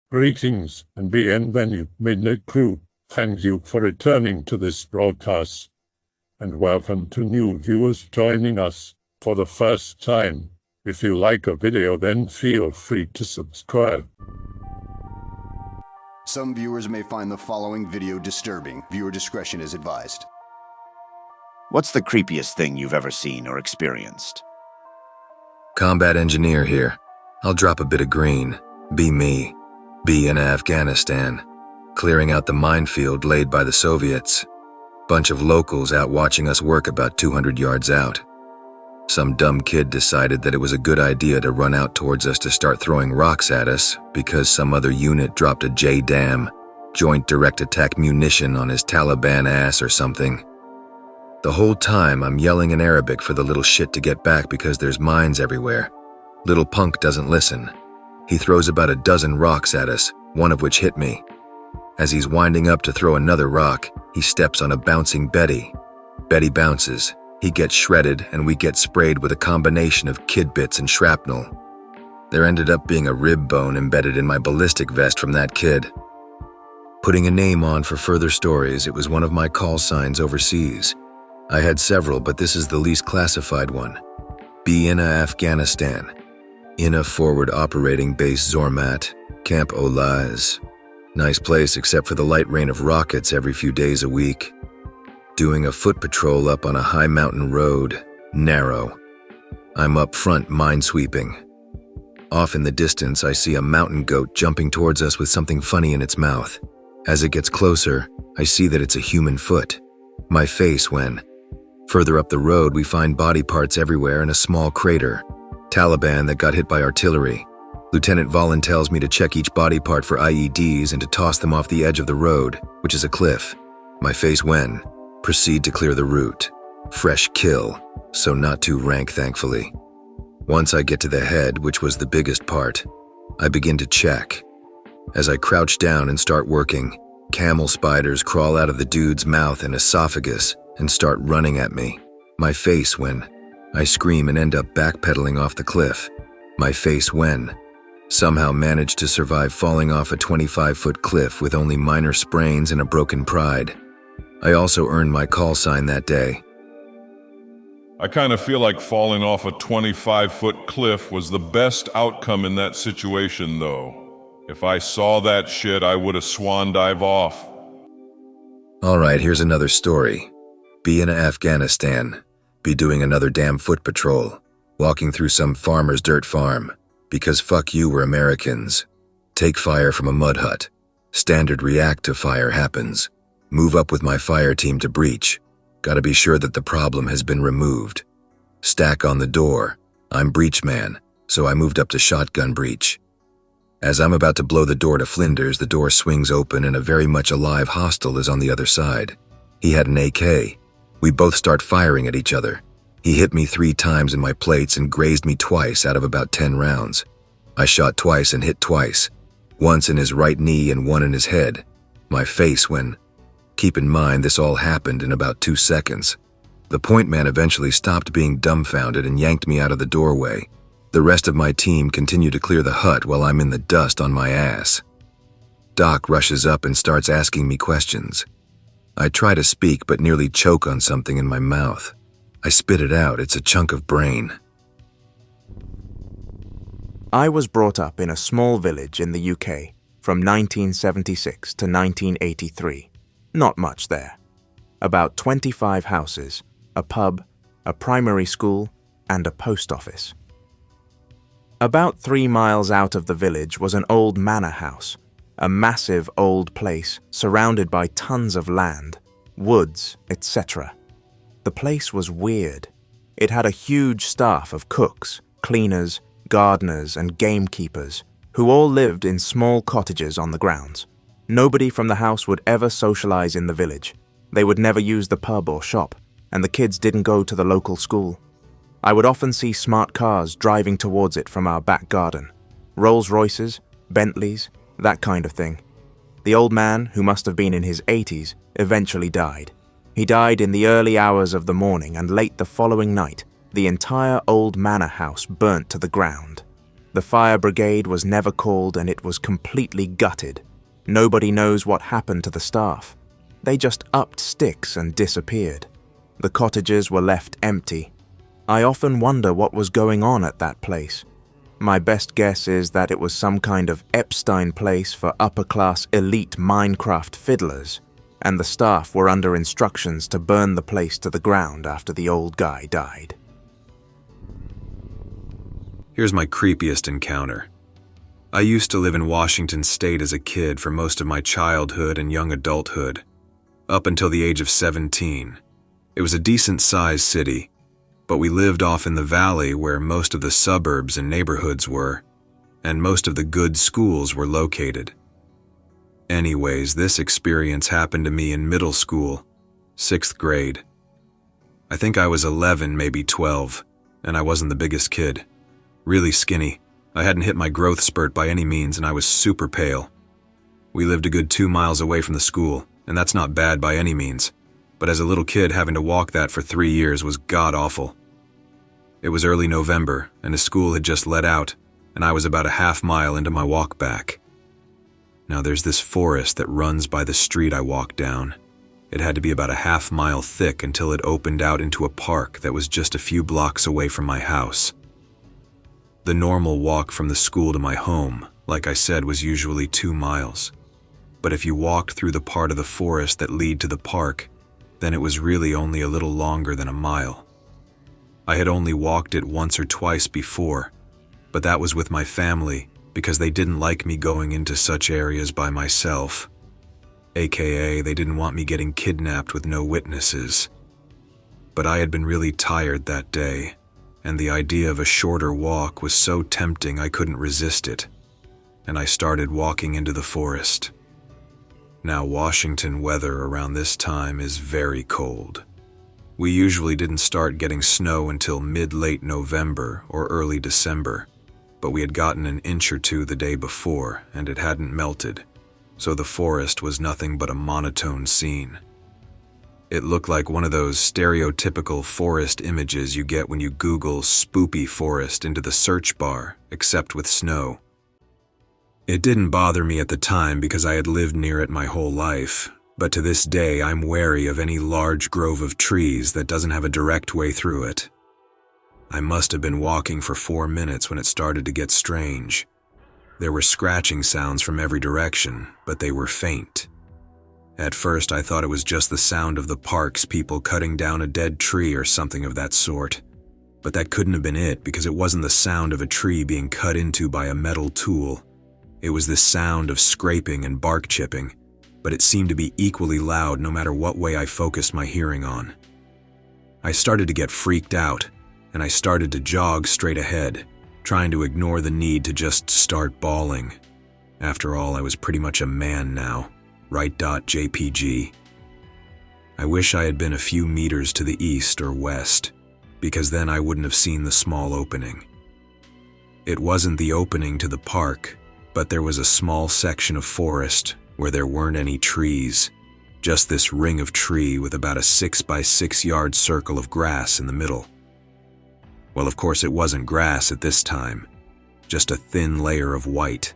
Greetings and bienvenue, Midnight Crew. Thank you for returning to this broadcast. And welcome to new viewers joining us for the first time. If you like a video, then feel free to subscribe. Some viewers may find the following video disturbing. Viewer discretion is advised. What's the creepiest thing you've ever seen or experienced? Combat engineer here. I'll drop a bit of green. Be me. Be in Afghanistan. Clearing out the minefield laid by the Soviets. Bunch of locals out watching us work about 200 yards out. Some dumb kid decided that it was a good idea to run out towards us to start throwing rocks at us because some other unit dropped a JDAM, Joint Direct Attack Munition, on his Taliban ass or something. The whole time I'm yelling in Arabic for the little shit to get back because there's mines everywhere. Little punk doesn't listen. He throws about a dozen rocks at us, one of which hit me. As he's winding up to throw another rock, he steps on a bouncing Betty. Betty bounces, he gets shredded, and we get sprayed with a combination of kid bits and shrapnel. There ended up being a rib bone embedded in my ballistic vest from that kid. Putting a name on for further stories, it was one of my call signs overseas. I had several, but this is the least classified one. Be in Afghanistan. In a forward operating base Zormat, Camp Olaz. Nice place except for the light rain of rockets every few days a week. Doing a foot patrol up on a high mountain road, narrow. I'm up front minesweeping. Off in the distance, I see a mountain goat jumping towards us with something funny in its mouth. As it gets closer, I see that it's a human foot. My face when. Further up the road, we find body parts everywhere and a small crater. Taliban that got hit by artillery. Lieutenant Volin tells me to check each body part for IEDs and to toss them off the edge of the road, which is a cliff. My face when. Proceed to clear the route. Fresh kill, so not too rank, thankfully. Once I get to the head, which was the biggest part, I begin to check. As I crouch down and start working, camel spiders crawl out of the dude's mouth and esophagus and start running at me. My face when. I scream and end up backpedaling off the cliff. My face when. Somehow managed to survive falling off a 25-foot cliff with only minor sprains and a broken pride. I also earned my call sign that day. I kind of feel like falling off a 25-foot cliff was the best outcome in that situation, though. If I saw that shit, I would have swan dive off. All right, here's another story. Be in Afghanistan. Be doing another damn foot patrol. Walking through some farmer's dirt farm. Because fuck you, we're Americans. Take fire from a mud hut. Standard react to fire happens. Move up with my fire team to breach. Gotta be sure that the problem has been removed. Stack on the door. I'm breach man, so I moved up to shotgun breach. As I'm about to blow the door to flinders, the door swings open and a very much alive hostile is on the other side. He had an AK. We both start firing at each other. He hit me 3 times in my plates and grazed me twice out of about 10 rounds. I shot twice and hit twice. Once in his right knee and one in his head. My face when. Keep in mind this all happened in about 2 seconds. The point man eventually stopped being dumbfounded and yanked me out of the doorway. The rest of my team continued to clear the hut while I'm in the dust on my ass. Doc rushes up and starts asking me questions. I try to speak but nearly choke on something in my mouth. I spit it out, it's a chunk of brain. I was brought up in a small village in the UK from 1976 to 1983. Not much there. About 25 houses, a pub, a primary school, and a post office. About 3 miles out of the village was an old manor house, a massive old place surrounded by tons of land, woods, etc. The place was weird. It had a huge staff of cooks, cleaners, gardeners, and gamekeepers, who all lived in small cottages on the grounds. Nobody from the house would ever socialize in the village. They would never use the pub or shop, and the kids didn't go to the local school. I would often see smart cars driving towards it from our back garden. Rolls-Royces, Bentleys, that kind of thing. The old man, who must have been in his 80s, eventually died. He died in the early hours of the morning, and late the following night, the entire old manor house burnt to the ground. The fire brigade was never called and it was completely gutted. Nobody knows what happened to the staff. They just upped sticks and disappeared. The cottages were left empty. I often wonder what was going on at that place. My best guess is that it was some kind of Epstein place for upper-class elite Minecraft fiddlers, and the staff were under instructions to burn the place to the ground after the old guy died. Here's my creepiest encounter. I used to live in Washington State as a kid for most of my childhood and young adulthood, up until the age of 17. It was a decent-sized city, but we lived off in the valley where most of the suburbs and neighborhoods were, and most of the good schools were located. Anyways, this experience happened to me in middle school, 6th grade. I think I was 11, maybe 12, and I wasn't the biggest kid. Really skinny. I hadn't hit my growth spurt by any means, and I was super pale. We lived a good 2 miles away from the school, and that's not bad by any means. But as a little kid, having to walk that for 3 years was god-awful. It was early November, and the school had just let out, and I was about a half mile into my walk back. Now there's this forest that runs by the street I walked down. It had to be about a half mile thick until it opened out into a park that was just a few blocks away from my house. The normal walk from the school to my home, like I said, was usually 2 miles. But if you walked through the part of the forest that lead to the park, then it was really only a little longer than a mile. I had only walked it once or twice before, but that was with my family because they didn't like me going into such areas by myself. AKA, they didn't want me getting kidnapped with no witnesses. But I had been really tired that day, and the idea of a shorter walk was so tempting I couldn't resist it, and I started walking into the forest. Now, Washington weather around this time is very cold. We usually didn't start getting snow until mid-late November or early December, but we had gotten an inch or two the day before, and it hadn't melted, so the forest was nothing but a monotone scene. It looked like one of those stereotypical forest images you get when you Google spoopy forest into the search bar, except with snow. It didn't bother me at the time because I had lived near it my whole life, but to this day I'm wary of any large grove of trees that doesn't have a direct way through it. I must have been walking for 4 minutes when it started to get strange. There were scratching sounds from every direction, but they were faint. At first I thought it was just the sound of the park's people cutting down a dead tree or something of that sort, but that couldn't have been it because it wasn't the sound of a tree being cut into by a metal tool. It was the sound of scraping and bark chipping, but it seemed to be equally loud no matter what way I focused my hearing on. I started to get freaked out, and I started to jog straight ahead, trying to ignore the need to just start bawling. After all, I was pretty much a man now, right.jpg. I wish I had been a few meters to the east or west, because then I wouldn't have seen the small opening. It wasn't the opening to the park, but there was a small section of forest where there weren't any trees, just this ring of tree with about a 6 by 6 yard circle of grass in the middle. Well, of course it wasn't grass at this time, just a thin layer of white.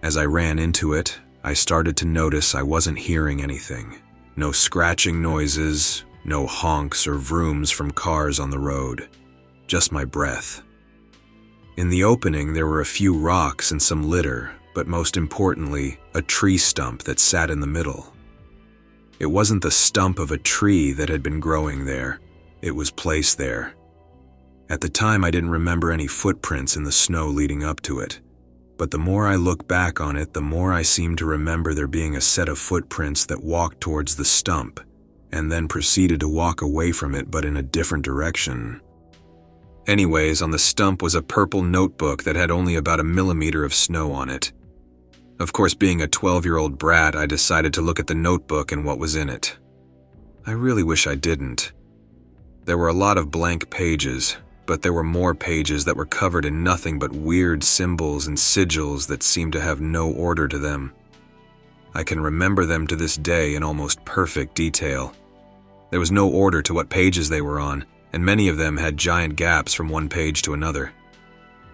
As I ran into it, I started to notice I wasn't hearing anything. No scratching noises, no honks or vrooms from cars on the road, just my breath. In the opening, there were a few rocks and some litter, but most importantly, a tree stump that sat in the middle. It wasn't the stump of a tree that had been growing there. It was placed there. At the time, I didn't remember any footprints in the snow leading up to it, but the more I look back on it, the more I seem to remember there being a set of footprints that walked towards the stump, and then proceeded to walk away from it but in a different direction. Anyways, on the stump was a purple notebook that had only about 1 millimeter of snow on it. Of course, being a 12-year-old brat, I decided to look at the notebook and what was in it. I really wish I didn't. There were a lot of blank pages, but there were more pages that were covered in nothing but weird symbols and sigils that seemed to have no order to them. I can remember them to this day in almost perfect detail. There was no order to what pages they were on, and many of them had giant gaps from one page to another.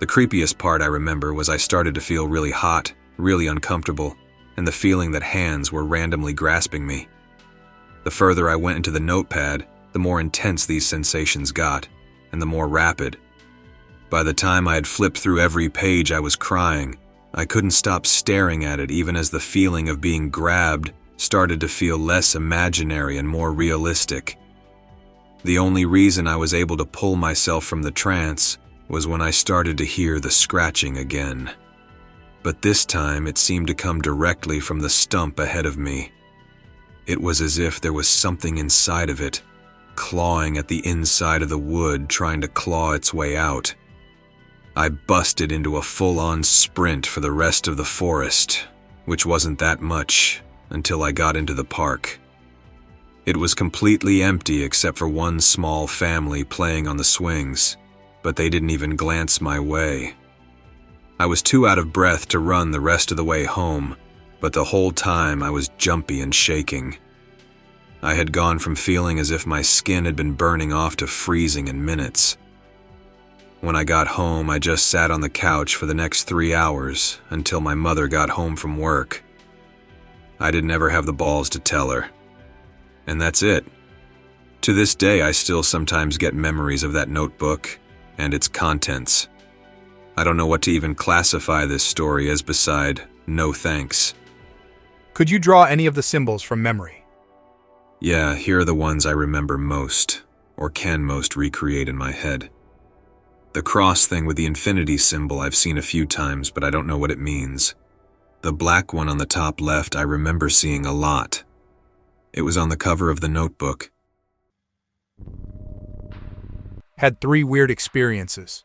The creepiest part I remember was I started to feel really hot, really uncomfortable, and the feeling that hands were randomly grasping me. The further I went into the notepad, the more intense these sensations got, and the more rapid. By the time I had flipped through every page, I was crying. I couldn't stop staring at it even as the feeling of being grabbed started to feel less imaginary and more realistic. The only reason I was able to pull myself from the trance was when I started to hear the scratching again. But this time it seemed to come directly from the stump ahead of me. It was as if there was something inside of it, clawing at the inside of the wood, trying to claw its way out. I busted into a full-on sprint for the rest of the forest, which wasn't that much until I got into the park. It was completely empty except for one small family playing on the swings, but they didn't even glance my way. I was too out of breath to run the rest of the way home, but the whole time I was jumpy and shaking. I had gone from feeling as if my skin had been burning off to freezing in minutes. When I got home, I just sat on the couch for the next 3 hours until my mother got home from work. I didn't ever have the balls to tell her. And that's it. To this day, I still sometimes get memories of that notebook and its contents. I don't know what to even classify this story as beside no thanks. Could you draw any of the symbols from memory? Yeah, here are the ones I remember most, or can most recreate in my head. The cross thing with the infinity symbol I've seen a few times, but I don't know what it means. The black one on the top left I remember seeing a lot. It was on the cover of the notebook. Had 3 weird experiences.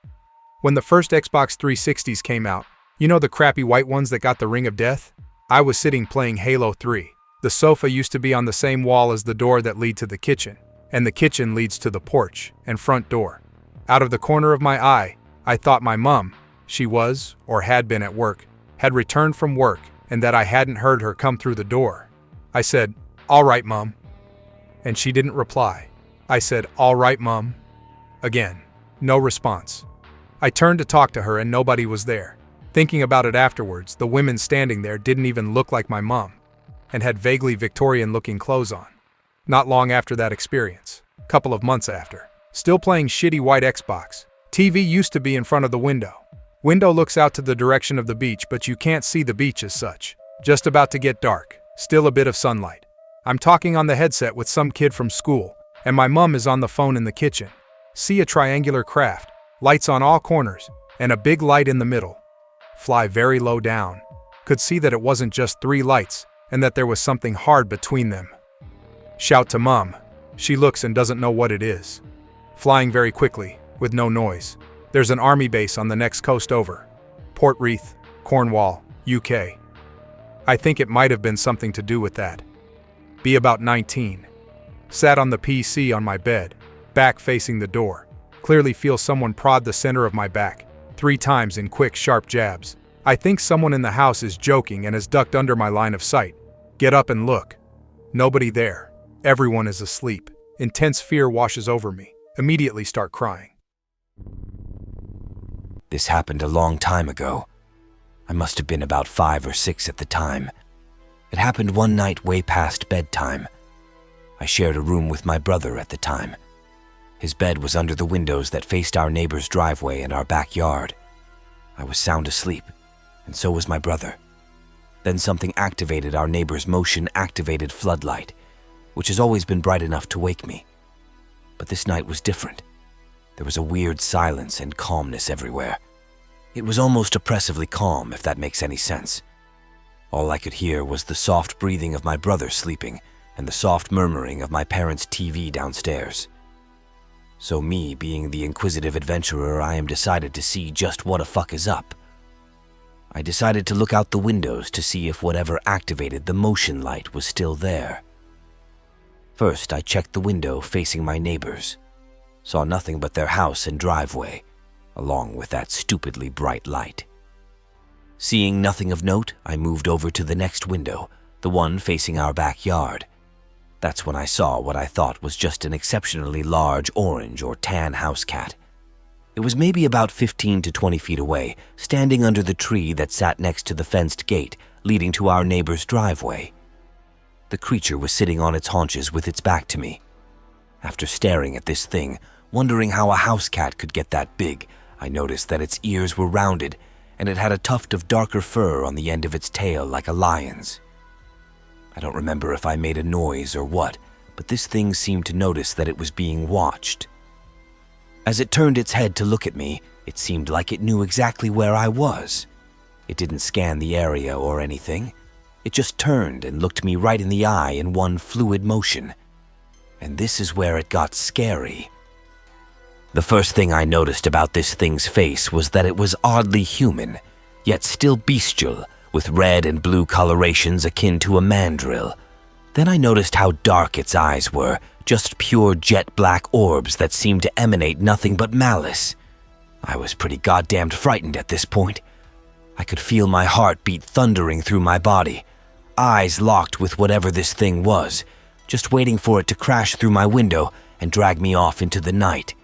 When the first Xbox 360s came out, you know the crappy white ones that got the Ring of Death? I was sitting playing Halo 3. The sofa used to be on the same wall as the door that lead to the kitchen, and the kitchen leads to the porch and front door. Out of the corner of my eye, I thought my mom, she was, or had been at work, had returned from work and that I hadn't heard her come through the door. I said, "All right, Mom." And she didn't reply. I said, "All right, Mom." Again, no response. I turned to talk to her and nobody was there. Thinking about it afterwards, the women standing there didn't even look like my mom and had vaguely Victorian-looking clothes on. Not long after that experience, a couple of months after, still playing shitty white Xbox. TV used to be in front of the window. Window looks out to the direction of the beach, but you can't see the beach as such. Just about to get dark, still a bit of sunlight. I'm talking on the headset with some kid from school, and my mom is on the phone in the kitchen. See a triangular craft, lights on all corners, and a big light in the middle. Fly very low down. Could see that it wasn't just 3 lights, and that there was something hard between them. Shout to Mom. She looks and doesn't know what it is. Flying very quickly, with no noise. There's an army base on the next coast over. Port Reith, Cornwall, UK. I think it might have been something to do with that. Be about 19. Sat on the PC on my bed, back facing the door. Clearly feel someone prod the center of my back, 3 times in quick, sharp jabs. I think someone in the house is joking and has ducked under my line of sight. Get up and look. Nobody there. Everyone is asleep. Intense fear washes over me. Immediately start crying. This happened a long time ago. I must have been about 5 or 6 at the time. It happened one night way past bedtime. I shared a room with my brother at the time. His bed was under the windows that faced our neighbor's driveway and our backyard. I was sound asleep, and so was my brother. Then something activated our neighbor's motion-activated floodlight, which has always been bright enough to wake me. But this night was different. There was a weird silence and calmness everywhere. It was almost oppressively calm, if that makes any sense. All I could hear was the soft breathing of my brother sleeping and the soft murmuring of my parents' TV downstairs. So me, being the inquisitive adventurer I am, decided to see just what the fuck is up. I decided to look out the windows to see if whatever activated the motion light was still there. First, I checked the window facing my neighbors. Saw nothing but their house and driveway, along with that stupidly bright light. Seeing nothing of note, I moved over to the next window, the one facing our backyard. That's when I saw what I thought was just an exceptionally large orange or tan house cat. It was maybe about 15 to 20 feet away, standing under the tree that sat next to the fenced gate leading to our neighbor's driveway. The creature was sitting on its haunches with its back to me. After staring at this thing, wondering how a house cat could get that big, I noticed that its ears were rounded and it had a tuft of darker fur on the end of its tail like a lion's. I don't remember if I made a noise or what, but this thing seemed to notice that it was being watched. As it turned its head to look at me, it seemed like it knew exactly where I was. It didn't scan the area or anything. It just turned and looked me right in the eye in one fluid motion. And this is where it got scary. The first thing I noticed about this thing's face was that it was oddly human, yet still bestial, with red and blue colorations akin to a mandrill. Then I noticed how dark its eyes were, just pure jet black orbs that seemed to emanate nothing but malice. I was pretty goddamned frightened at this point. I could feel my heart beat thundering through my body, eyes locked with whatever this thing was, just waiting for it to crash through my window and drag me off into the night.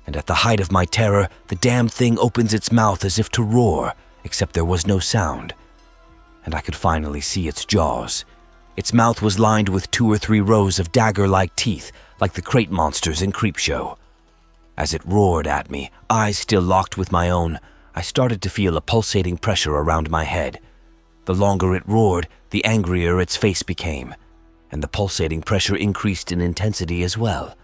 And at the height of my terror, the damn thing opens its mouth as if to roar, except there was no sound. And I could finally see its jaws. Its mouth was lined with 2 or 3 rows of dagger-like teeth, like the crate monsters in Creepshow. As it roared at me, eyes still locked with my own, I started to feel a pulsating pressure around my head. The longer it roared, the angrier its face became, and the pulsating pressure increased in intensity as well.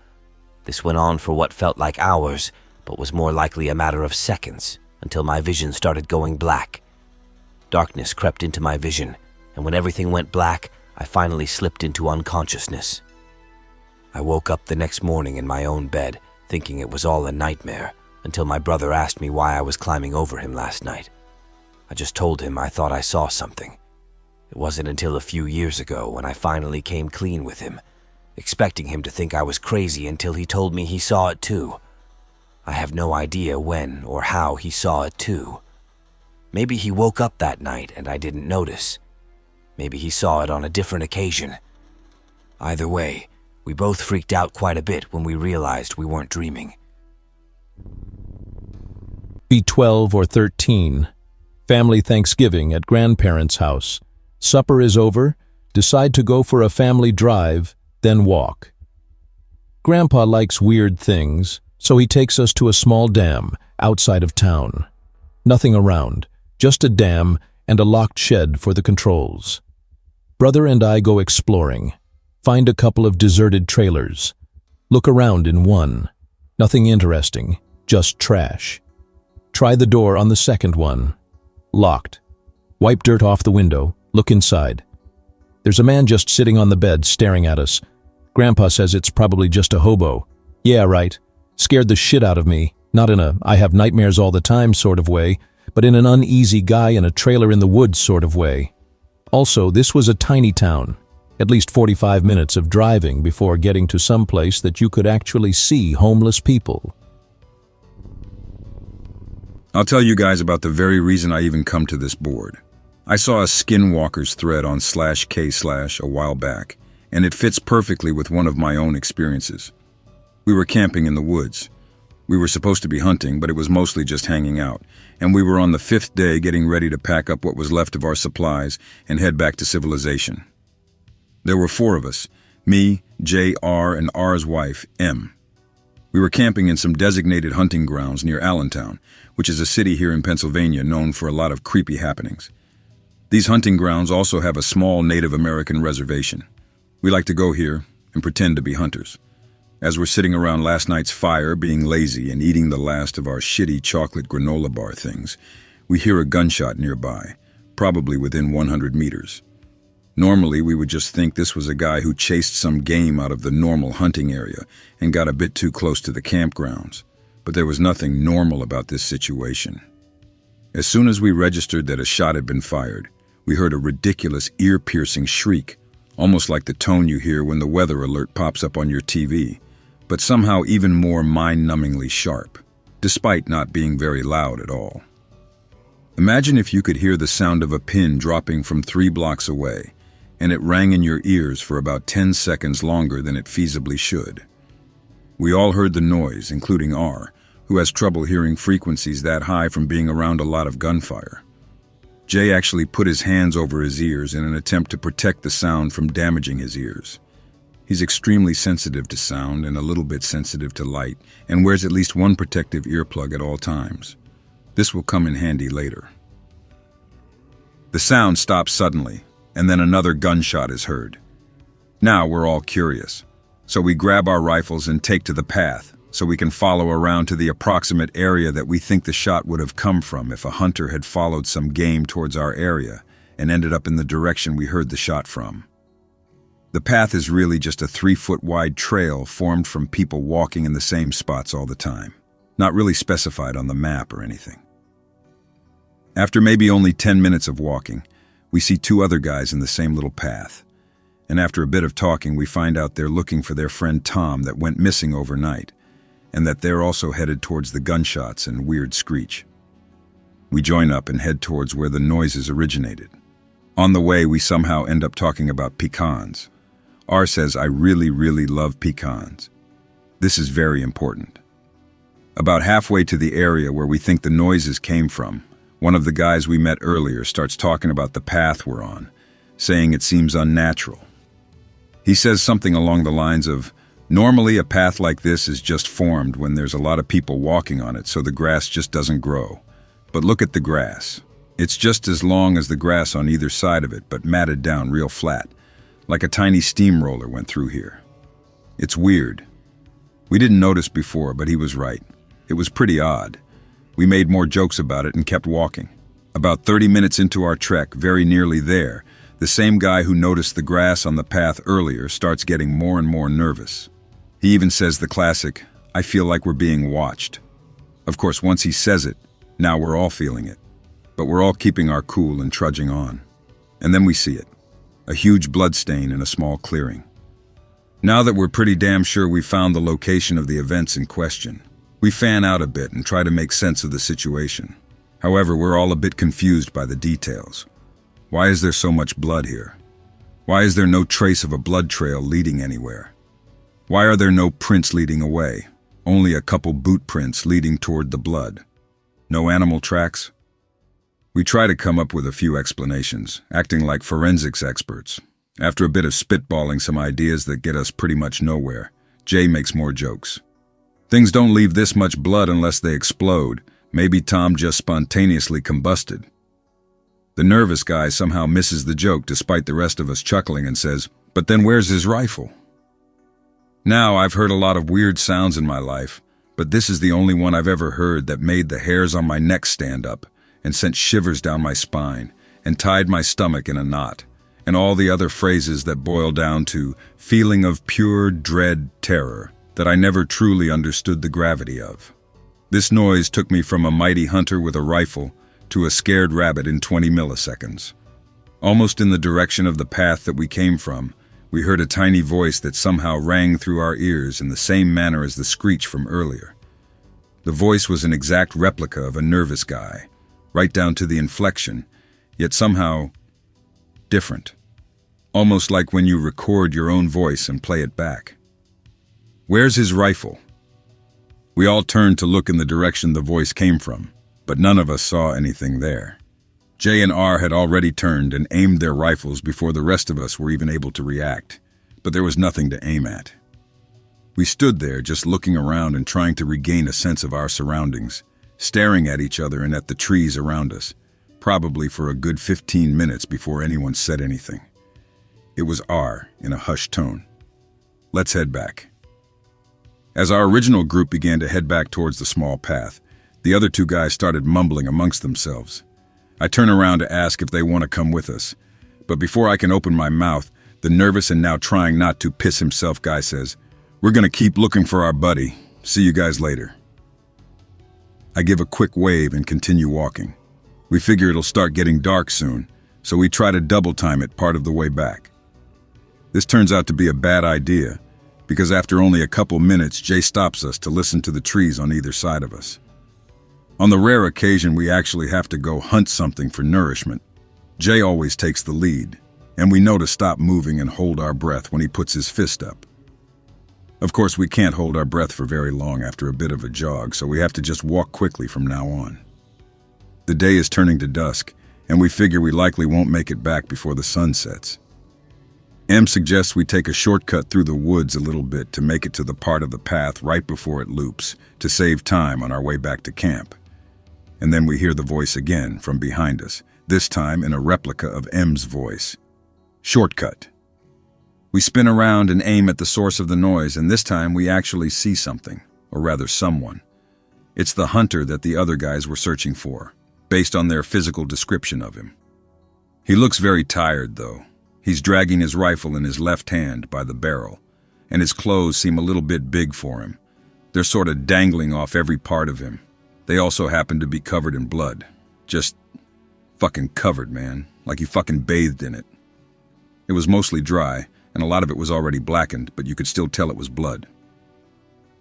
This went on for what felt like hours, but was more likely a matter of seconds, until my vision started going black. Darkness crept into my vision, and when everything went black, I finally slipped into unconsciousness. I woke up the next morning in my own bed, thinking it was all a nightmare, until my brother asked me why I was climbing over him last night. I just told him I thought I saw something. It wasn't until a few years ago when I finally came clean with him, expecting him to think I was crazy until he told me he saw it too. I have no idea when or how he saw it too. Maybe he woke up that night and I didn't notice. Maybe he saw it on a different occasion. Either way, we both freaked out quite a bit when we realized we weren't dreaming. Be 12 or 13. Family Thanksgiving at grandparents' house. Supper is over. Decide to go for a family drive, then walk. Grandpa likes weird things, so he takes us to a small dam outside of town. Nothing around, just a dam and a locked shed for the controls. Brother and I go exploring. Find a couple of deserted trailers. Look around in one. Nothing interesting, just trash. Try the door on the second one. Locked. Wipe dirt off the window. Look inside. There's a man just sitting on the bed staring at us. Grandpa says it's probably just a hobo. Yeah, right. Scared the shit out of me. Not in a I have nightmares all the time sort of way, but in an uneasy guy in a trailer in the woods sort of way. Also, this was a tiny town. At least 45 minutes of driving before getting to some place that you could actually see homeless people. I'll tell you guys about the very reason I even come to this board. I saw a Skinwalkers thread on /k/ a while back, and it fits perfectly with one of my own experiences. We were camping in the woods. We were supposed to be hunting, but it was mostly just hanging out, and we were on the 5th day getting ready to pack up what was left of our supplies and head back to civilization. There were 4 of us, me, J.R., and R's wife, M. We were camping in some designated hunting grounds near Allentown, which is a city here in Pennsylvania known for a lot of creepy happenings. These hunting grounds also have a small Native American reservation. We like to go here and pretend to be hunters. As we're sitting around last night's fire, being lazy and eating the last of our shitty chocolate granola bar things, we hear a gunshot nearby, probably within 100 meters. Normally, we would just think this was a guy who chased some game out of the normal hunting area and got a bit too close to the campgrounds, but there was nothing normal about this situation. As soon as we registered that a shot had been fired, we heard a ridiculous ear-piercing shriek, almost like the tone you hear when the weather alert pops up on your TV, but somehow even more mind-numbingly sharp, despite not being very loud at all. Imagine if you could hear the sound of a pin dropping from 3 blocks away, and it rang in your ears for about 10 seconds longer than it feasibly should. We all heard the noise, including R, who has trouble hearing frequencies that high from being around a lot of gunfire. Jay actually put his hands over his ears in an attempt to protect the sound from damaging his ears. He's extremely sensitive to sound and a little bit sensitive to light, and wears at least one protective earplug at all times. This will come in handy later. The sound stops suddenly, and then another gunshot is heard. Now we're all curious, so we grab our rifles and take to the path, so we can follow around to the approximate area that we think the shot would have come from if a hunter had followed some game towards our area and ended up in the direction we heard the shot from. The path is really just a 3-foot wide trail formed from people walking in the same spots all the time, not really specified on the map or anything. After maybe only 10 minutes of walking, we see 2 other guys in the same little path, and after a bit of talking we find out they're looking for their friend Tom that went missing overnight, and that they're also headed towards the gunshots and weird screech. We join up and head towards where the noises originated. On the way, we somehow end up talking about pecans. R says, "I really, really love pecans." This is very important. About halfway to the area where we think the noises came from, one of the guys we met earlier starts talking about the path we're on, saying it seems unnatural. He says something along the lines of, "Normally a path like this is just formed when there's a lot of people walking on it, so the grass just doesn't grow. But look at the grass. It's just as long as the grass on either side of it, but matted down real flat, like a tiny steamroller went through here. It's weird." We didn't notice before, but he was right. It was pretty odd. We made more jokes about it and kept walking. About 30 minutes into our trek, very nearly there, the same guy who noticed the grass on the path earlier starts getting more and more nervous. He even says the classic, "I feel like we're being watched." Of course, once he says it, now we're all feeling it. But we're all keeping our cool and trudging on. And then we see it. A huge bloodstain in a small clearing. Now that we're pretty damn sure we found the location of the events in question, we fan out a bit and try to make sense of the situation. However, we're all a bit confused by the details. Why is there so much blood here? Why is there no trace of a blood trail leading anywhere? Why are there no prints leading away? Only a couple boot prints leading toward the blood. No animal tracks? We try to come up with a few explanations, acting like forensics experts. After a bit of spitballing some ideas that get us pretty much nowhere, Jay makes more jokes. "Things don't leave this much blood unless they explode. Maybe Tom just spontaneously combusted." The nervous guy somehow misses the joke despite the rest of us chuckling and says, "But then where's his rifle?" Now, I've heard a lot of weird sounds in my life, but this is the only one I've ever heard that made the hairs on my neck stand up and sent shivers down my spine and tied my stomach in a knot, and all the other phrases that boil down to feeling of pure dread terror that I never truly understood the gravity of. This noise took me from a mighty hunter with a rifle to a scared rabbit in 20 milliseconds. Almost in the direction of the path that we came from, we heard a tiny voice that somehow rang through our ears in the same manner as the screech from earlier. The voice was an exact replica of a nervous guy, right down to the inflection, yet somehow different. Almost like when you record your own voice and play it back. "Where's his rifle?" We all turned to look in the direction the voice came from, but none of us saw anything there. J and R had already turned and aimed their rifles before the rest of us were even able to react, but there was nothing to aim at. We stood there just looking around and trying to regain a sense of our surroundings, staring at each other and at the trees around us, probably for a good 15 minutes before anyone said anything. It was R in a hushed tone. "Let's head back." As our original group began to head back towards the small path, the other 2 guys started mumbling amongst themselves. I turn around to ask if they want to come with us, but before I can open my mouth, the nervous and now trying not to piss himself guy says, "We're gonna keep looking for our buddy. See you guys later." I give a quick wave and continue walking. We figure it'll start getting dark soon, so we try to double time it part of the way back. This turns out to be a bad idea, because after only a couple minutes, Jay stops us to listen to the trees on either side of us. On the rare occasion we actually have to go hunt something for nourishment, Jay always takes the lead, and we know to stop moving and hold our breath when he puts his fist up. Of course, we can't hold our breath for very long after a bit of a jog, so we have to just walk quickly from now on. The day is turning to dusk, and we figure we likely won't make it back before the sun sets. M suggests we take a shortcut through the woods a little bit to make it to the part of the path right before it loops, to save time on our way back to camp. And then we hear the voice again from behind us, this time in a replica of M's voice. Shortcut. We spin around and aim at the source of the noise, and this time we actually see something, or rather someone. It's the hunter that the other guys were searching for, based on their physical description of him. He looks very tired, though. He's dragging his rifle in his left hand by the barrel, and his clothes seem a little bit big for him. They're sort of dangling off every part of him. They also happen to be covered in blood. Just fucking covered, man. Like he fucking bathed in it. It was mostly dry, and a lot of it was already blackened, but you could still tell it was blood.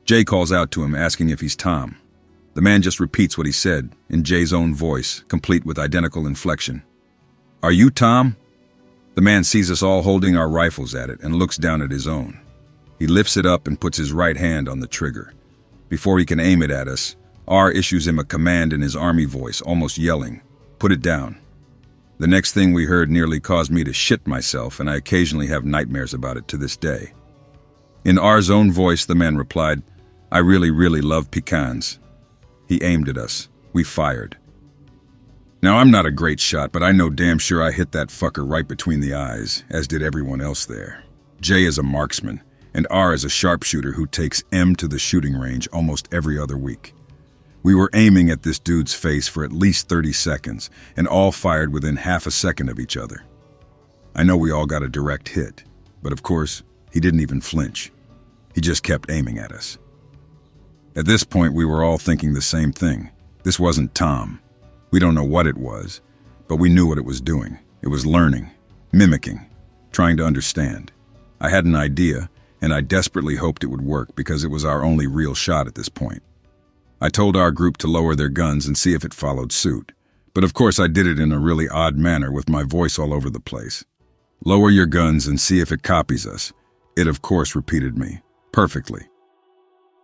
Jay calls out to him, asking if he's Tom. The man just repeats what he said, in Jay's own voice, complete with identical inflection. "Are you Tom?" The man sees us all holding our rifles at it and looks down at his own. He lifts it up and puts his right hand on the trigger. Before he can aim it at us, R issues him a command in his army voice, almost yelling, "Put it down." The next thing we heard nearly caused me to shit myself, and I occasionally have nightmares about it to this day. In R's own voice, the man replied, "I really, really love pecans." He aimed at us. We fired. Now, I'm not a great shot, but I know damn sure I hit that fucker right between the eyes, as did everyone else there. Jay is a marksman, and R is a sharpshooter who takes M to the shooting range almost every other week. We were aiming at this dude's face for at least 30 seconds, and all fired within half a second of each other. I know we all got a direct hit, but of course, he didn't even flinch. He just kept aiming at us. At this point, we were all thinking the same thing. This wasn't Tom. We don't know what it was, but we knew what it was doing. It was learning, mimicking, trying to understand. I had an idea, and I desperately hoped it would work because it was our only real shot at this point. I told our group to lower their guns and see if it followed suit. But of course I did it in a really odd manner with my voice all over the place. "Lower your guns and see if it copies us." It of course repeated me, perfectly.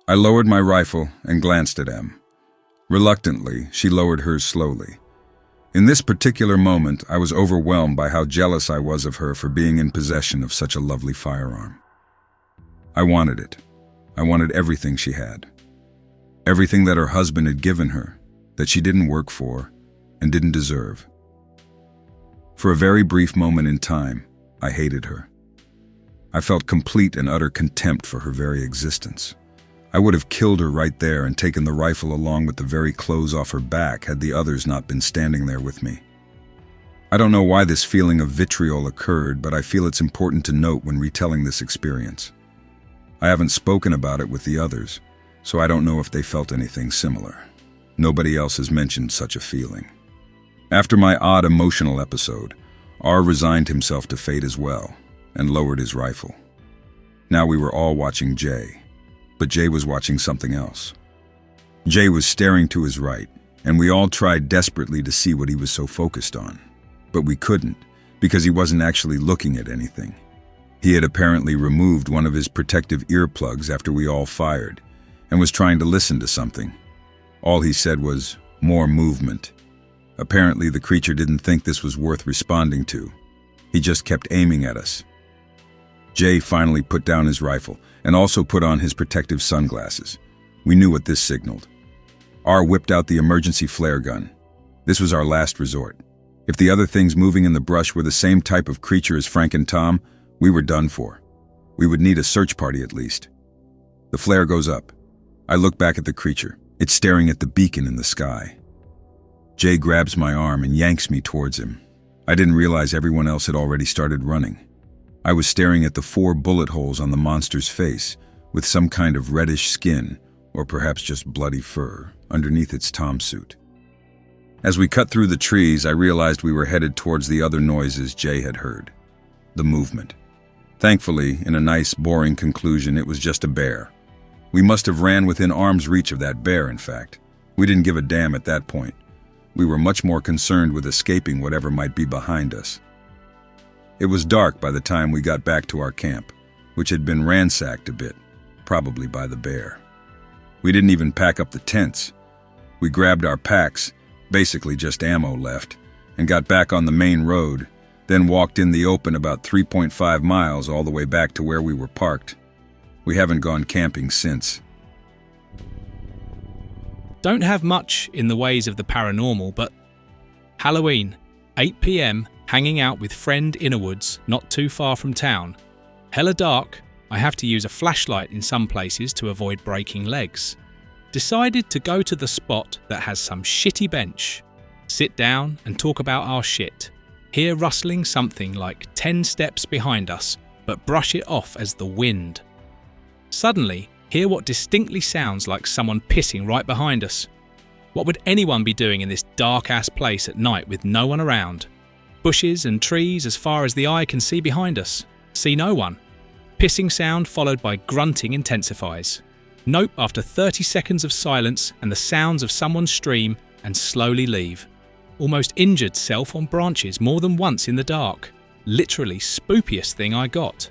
I lowered my rifle and glanced at M. Reluctantly, she lowered hers slowly. In this particular moment, I was overwhelmed by how jealous I was of her for being in possession of such a lovely firearm. I wanted it. I wanted everything she had. Everything that her husband had given her, that she didn't work for and didn't deserve. For a very brief moment in time, I hated her. I felt complete and utter contempt for her very existence. I would have killed her right there and taken the rifle along with the very clothes off her back had the others not been standing there with me. I don't know why this feeling of vitriol occurred, but I feel it's important to note when retelling this experience. I haven't spoken about it with the others, so I don't know if they felt anything similar. Nobody else has mentioned such a feeling. After my odd emotional episode, R resigned himself to fate as well, and lowered his rifle. Now we were all watching Jay, but Jay was watching something else. Jay was staring to his right, and we all tried desperately to see what he was so focused on. But we couldn't, because he wasn't actually looking at anything. He had apparently removed one of his protective earplugs after we all fired, and was trying to listen to something. All he said was, "More movement." Apparently the creature didn't think this was worth responding to. He just kept aiming at us. Jay finally put down his rifle, and also put on his protective sunglasses. We knew what this signaled. R whipped out the emergency flare gun. This was our last resort. If the other things moving in the brush were the same type of creature as Frank and Tom, we were done for. We would need a search party at least. The flare goes up. I look back at the creature. It's staring at the beacon in the sky. Jay grabs my arm and yanks me towards him. I didn't realize everyone else had already started running. I was staring at the 4 bullet holes on the monster's face, with some kind of reddish skin, or perhaps just bloody fur, underneath its Tom suit. As we cut through the trees, I realized we were headed towards the other noises Jay had heard. The movement. Thankfully, in a nice, boring conclusion, it was just a bear. We must have ran within arm's reach of that bear, in fact. We didn't give a damn at that point. We were much more concerned with escaping whatever might be behind us. It was dark by the time we got back to our camp, which had been ransacked a bit, probably by the bear. We didn't even pack up the tents. We grabbed our packs, basically just ammo left, and got back on the main road, then walked in the open about 3.5 miles all the way back to where we were parked. We haven't gone camping since. Don't have much in the ways of the paranormal, but Halloween, 8 p.m, hanging out with friend Innerwoods, not too far from town. Hella dark, I have to use a flashlight in some places to avoid breaking legs. Decided to go to the spot that has some shitty bench, sit down and talk about our shit. Hear rustling something like 10 steps behind us, but brush it off as the wind. Suddenly, hear what distinctly sounds like someone pissing right behind us. What would anyone be doing in this dark-ass place at night with no one around? Bushes and trees as far as the eye can see behind us. See no one. Pissing sound followed by grunting intensifies. Nope after 30 seconds of silence and the sounds of someone stream and slowly leave. Almost injured self on branches more than once in the dark. Literally spookiest thing I got.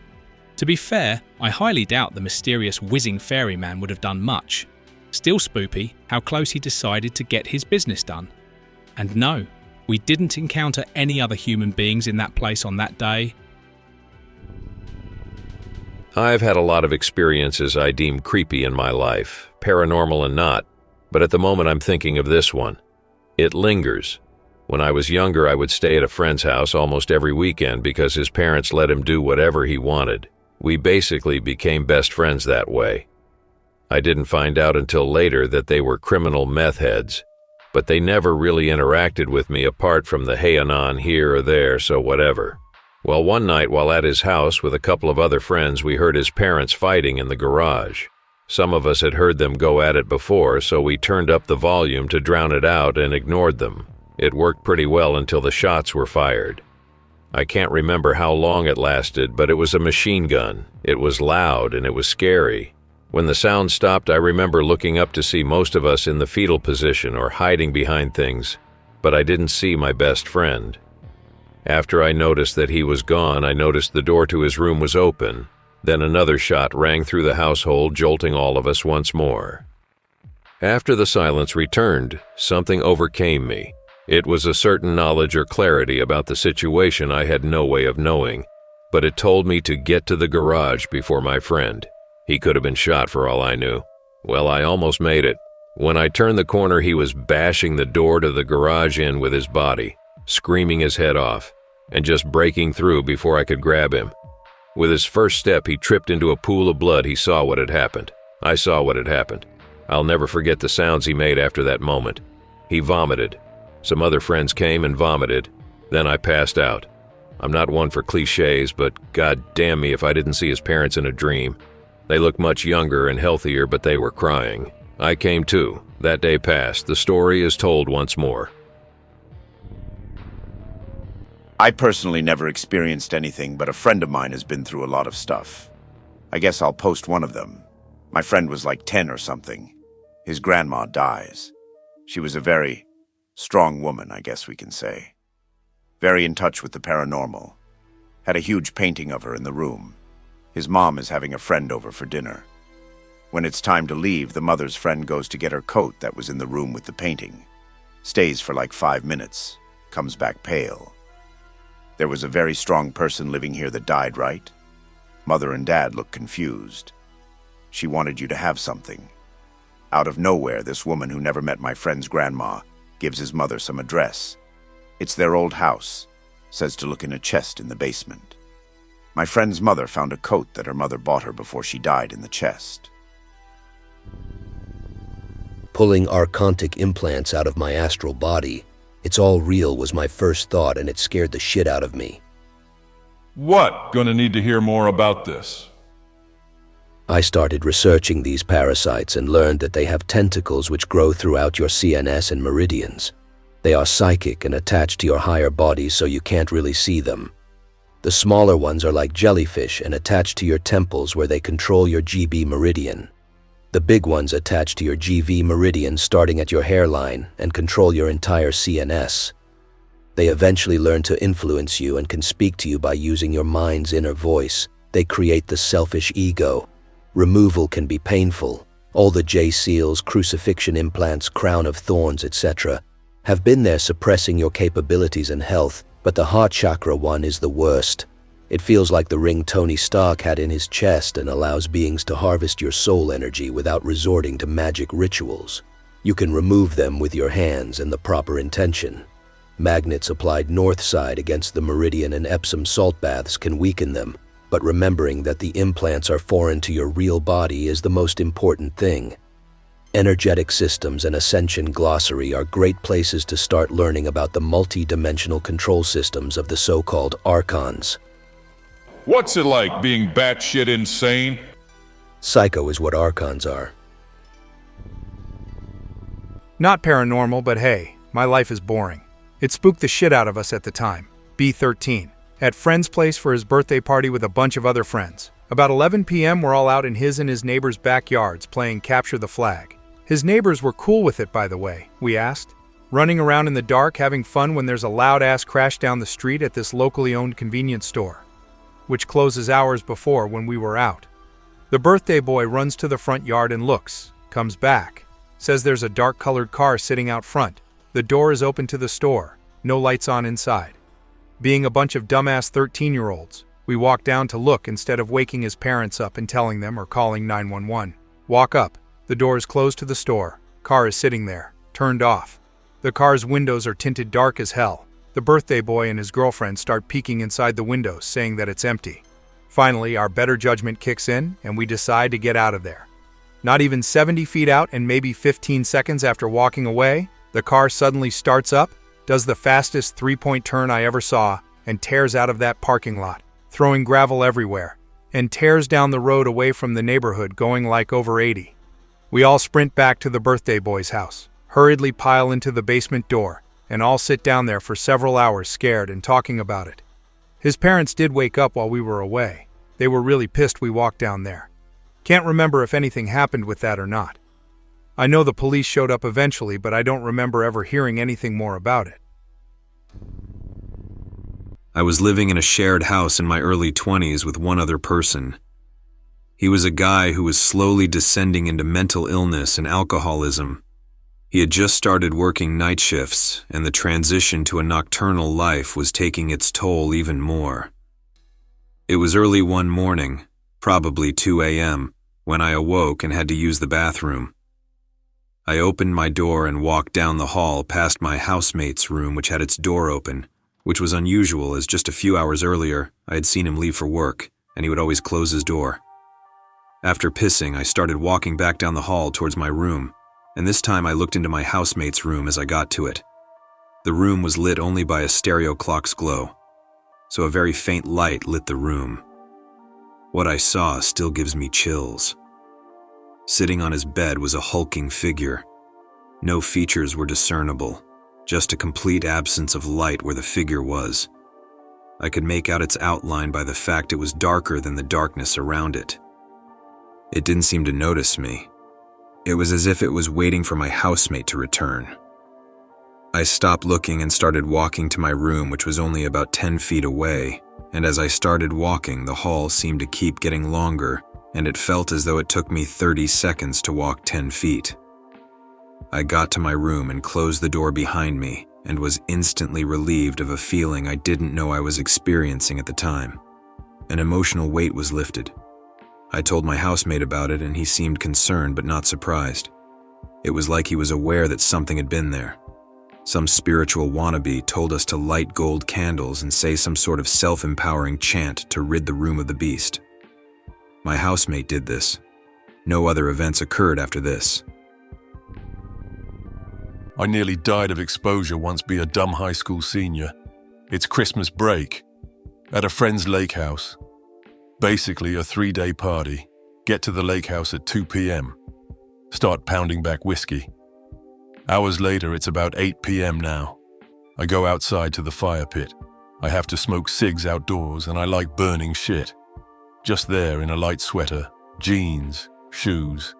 To be fair, I highly doubt the mysterious whizzing ferryman would have done much. Still spoopy how close he decided to get his business done. And no, we didn't encounter any other human beings in that place on that day. I've had a lot of experiences I deem creepy in my life, paranormal and not, but at the moment I'm thinking of this one. It lingers. When I was younger, I would stay at a friend's house almost every weekend because his parents let him do whatever he wanted. We basically became best friends that way. I didn't find out until later that they were criminal meth heads, but they never really interacted with me apart from the hey anon here or there, so whatever. Well, one night while at his house with a couple of other friends, we heard his parents fighting in the garage. Some of us had heard them go at it before, so we turned up the volume to drown it out and ignored them. It worked pretty well until the shots were fired. I can't remember how long it lasted, but it was a machine gun. It was loud and it was scary. When the sound stopped, I remember looking up to see most of us in the fetal position or hiding behind things, but I didn't see my best friend. After I noticed that he was gone, I noticed the door to his room was open. Then another shot rang through the household, jolting all of us once more. After the silence returned, something overcame me. It was a certain knowledge or clarity about the situation I had no way of knowing, but it told me to get to the garage before my friend. He could have been shot for all I knew. Well, I almost made it. When I turned the corner, he was bashing the door to the garage in with his body, screaming his head off, and just breaking through before I could grab him. With his first step, he tripped into a pool of blood. He saw what had happened. I saw what had happened. I'll never forget the sounds he made after that moment. He vomited. Some other friends came and vomited. Then I passed out. I'm not one for cliches, but god damn me if I didn't see his parents in a dream. They looked much younger and healthier, but they were crying. I came too. That day passed. The story is told once more. I personally never experienced anything, but a friend of mine has been through a lot of stuff. I guess I'll post one of them. My friend was like 10 or something. His grandma dies. She was a very strong woman, I guess we can say. Very in touch with the paranormal. Had a huge painting of her in the room. His mom is having a friend over for dinner. When it's time to leave, the mother's friend goes to get her coat that was in the room with the painting. Stays for like 5 minutes. Comes back pale. There was a very strong person living here that died, right? Mother and dad look confused. She wanted you to have something. Out of nowhere, this woman who never met my friend's grandma gives his mother some address. It's their old house. Says to look in a chest in the basement. My friend's mother found a coat that her mother bought her before she died in the chest. Pulling archontic implants out of my astral body, it's all real was my first thought, and it scared the shit out of me. What? Gonna need to hear more about this. I started researching these parasites and learned that they have tentacles which grow throughout your CNS and meridians. They are psychic and attached to your higher bodies, so you can't really see them. The smaller ones are like jellyfish and attached to your temples where they control your GB meridian. The big ones attach to your GV meridian starting at your hairline and control your entire CNS. They eventually learn to influence you and can speak to you by using your mind's inner voice. They create the selfish ego. Removal can be painful. All the J-seals, crucifixion implants, crown of thorns, etc. have been there suppressing your capabilities and health, but the heart chakra one is the worst. It feels like the ring Tony Stark had in his chest and allows beings to harvest your soul energy without resorting to magic rituals. You can remove them with your hands and the proper intention. Magnets applied north side against the meridian and Epsom salt baths can weaken them, but remembering that the implants are foreign to your real body is the most important thing. Energetic systems and Ascension Glossary are great places to start learning about the multi-dimensional control systems of the so-called Archons. What's it like being batshit insane? Psycho is what Archons are. Not paranormal, but hey, my life is boring. It spooked the shit out of us at the time. B13. At friend's place for his birthday party with a bunch of other friends. About 11 p.m. we're all out in his and his neighbors' backyards playing Capture the Flag. His neighbors were cool with it, by the way, we asked. Running around in the dark having fun when there's a loud-ass crash down the street at this locally owned convenience store, which closes hours before when we were out. The birthday boy runs to the front yard and looks, comes back, says there's a dark-colored car sitting out front. The door is open to the store, no lights on inside. Being a bunch of dumbass 13-year-olds, we walk down to look instead of waking his parents up and telling them or calling 911. Walk up. The door is closed to the store. Car is sitting there, turned off. The car's windows are tinted dark as hell. The birthday boy and his girlfriend start peeking inside the windows, saying that it's empty. Finally, our better judgment kicks in, and we decide to get out of there. Not even 70 feet out and maybe 15 seconds after walking away, the car suddenly starts up, does the fastest three-point turn I ever saw, and tears out of that parking lot, throwing gravel everywhere, and tears down the road away from the neighborhood going like over 80. We all sprint back to the birthday boy's house, hurriedly pile into the basement door, and all sit down there for several hours scared and talking about it. His parents did wake up while we were away. They were really pissed we walked down there. Can't remember if anything happened with that or not. I know the police showed up eventually, but I don't remember ever hearing anything more about it. I was living in a shared house in my early 20s with one other person. He was a guy who was slowly descending into mental illness and alcoholism. He had just started working night shifts, and the transition to a nocturnal life was taking its toll even more. It was early one morning, probably 2 a.m., when I awoke and had to use the bathroom. I opened my door and walked down the hall past my housemate's room, which had its door open, which was unusual as just a few hours earlier I had seen him leave for work, and he would always close his door. After pissing, I started walking back down the hall towards my room, and this time I looked into my housemate's room as I got to it. The room was lit only by a stereo clock's glow, so a very faint light lit the room. What I saw still gives me chills. Sitting on his bed was a hulking figure. No features were discernible, just a complete absence of light where the figure was. I could make out its outline by the fact it was darker than the darkness around it. It didn't seem to notice me. It was as if it was waiting for my housemate to return. I stopped looking and started walking to my room, which was only about 10 feet away, and as I started walking, the hall seemed to keep getting longer, and it felt as though it took me 30 seconds to walk 10 feet. I got to my room and closed the door behind me, and was instantly relieved of a feeling I didn't know I was experiencing at the time. An emotional weight was lifted. I told my housemate about it, and he seemed concerned but not surprised. It was like he was aware that something had been there. Some spiritual wannabe told us to light gold candles and say some sort of self-empowering chant to rid the room of the beast. My housemate did this. No other events occurred after this. I nearly died of exposure once being a dumb high school senior. It's Christmas break. At a friend's lake house. Basically a 3-day party. Get to the lake house at 2 p.m. Start pounding back whiskey. Hours later, it's about 8 p.m. now. I go outside to the fire pit. I have to smoke cigs outdoors, and I like burning shit. Just there in a light sweater, jeans, shoes.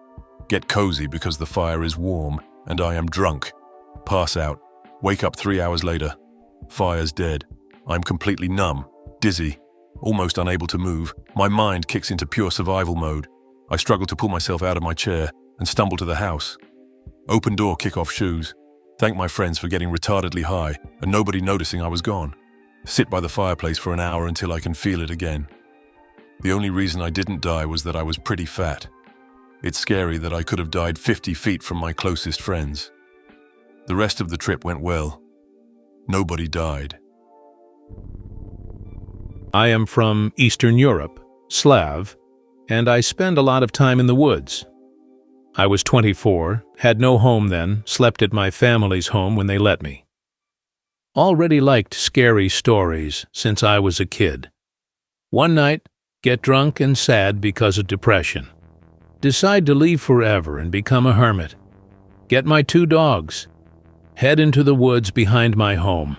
Get cozy because the fire is warm, and I am drunk. Pass out. Wake up 3 hours later. Fire's dead. I'm completely numb, dizzy, almost unable to move. My mind kicks into pure survival mode. I struggle to pull myself out of my chair and stumble to the house. Open door, kick off shoes. Thank my friends for getting retardedly high and nobody noticing I was gone. Sit by the fireplace for an hour until I can feel it again. The only reason I didn't die was that I was pretty fat. It's scary that I could have died 50 feet from my closest friends. The rest of the trip went well. Nobody died. I am from Eastern Europe, Slav, and I spend a lot of time in the woods. I was 24, had no home then, slept at my family's home when they let me. Already liked scary stories since I was a kid. One night, get drunk and sad because of depression. Decide to leave forever and become a hermit. Get my 2 dogs. Head into the woods behind my home.